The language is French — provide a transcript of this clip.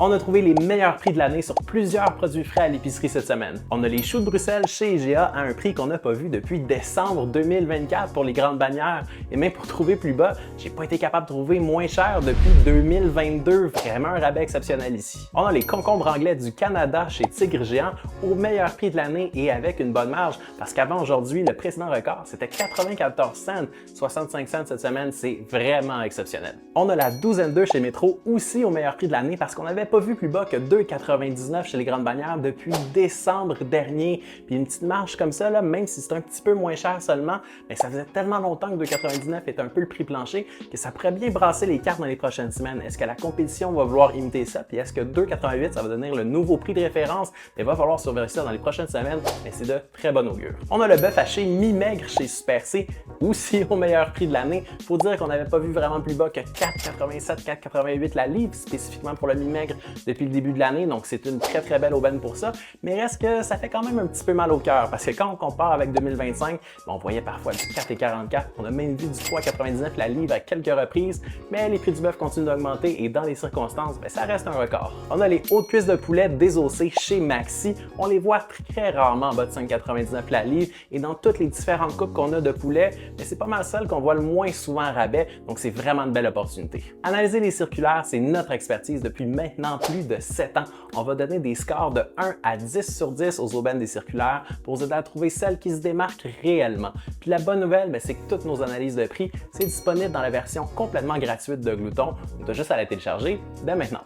On a trouvé les meilleurs prix de l'année sur plusieurs produits frais à l'épicerie cette semaine. On a les choux de Bruxelles chez IGA à un prix qu'on n'a pas vu depuis décembre 2024 pour les grandes bannières. Et même pour trouver plus bas, j'ai pas été capable de trouver moins cher depuis 2022. Vraiment un rabais exceptionnel ici. On a les concombres anglais du Canada chez Tigre Géant au meilleur prix de l'année et avec une bonne marge parce qu'avant aujourd'hui, le précédent record, c'était 94 cents. 65 cents cette semaine, c'est vraiment exceptionnel. On a la douzaine d'œufs chez Métro aussi au meilleur prix de l'année parce qu'on n'avait pas vu plus bas que 2,99 chez les grandes bannières depuis décembre dernier. Puis une petite marge comme ça, là, même si c'est un petit peu moins cher seulement, mais ça faisait tellement longtemps que 2,99 était un peu le prix plancher que ça pourrait bien brasser les cartes dans les prochaines semaines. Est-ce que la compétition va vouloir imiter ça? Puis est-ce que 2,88 ça va devenir le nouveau prix de référence? Il va falloir surveiller ça dans les prochaines semaines, mais c'est de très bon augure. On a le bœuf haché mi-maigre chez Super C, aussi au meilleur prix de l'année. Il faut dire qu'on n'avait pas vu vraiment plus bas que 4,87, 4,88 la livre, spécifiquement pour le mi-maigre depuis le début de l'année, donc c'est une très belle aubaine pour ça. Mais reste que ça fait quand même un petit peu mal au cœur, parce que quand on compare avec 2025, on voyait parfois du 4,44, on a même vu du 3,99 la livre à quelques reprises, mais les prix du bœuf continuent d'augmenter et dans les circonstances, ça reste un record. On a les hautes cuisses de poulet désossées chez Maxi, on les voit très rarement en bas de 5,99 la livre et dans toutes les différentes coupes qu'on a de poulet, mais c'est pas mal celle qu'on voit le moins souvent à rabais, donc c'est vraiment une belle opportunité. Analyser les circulaires, c'est notre expertise depuis maintenant plus de 7 ans. On va donner des scores de 1 à 10 sur 10 aux aubaines des circulaires pour vous aider à trouver celles qui se démarquent réellement. Puis la bonne nouvelle, c'est que toutes nos analyses de prix, c'est disponible dans la version complètement gratuite de Glouton, donc tu as juste à la télécharger dès maintenant.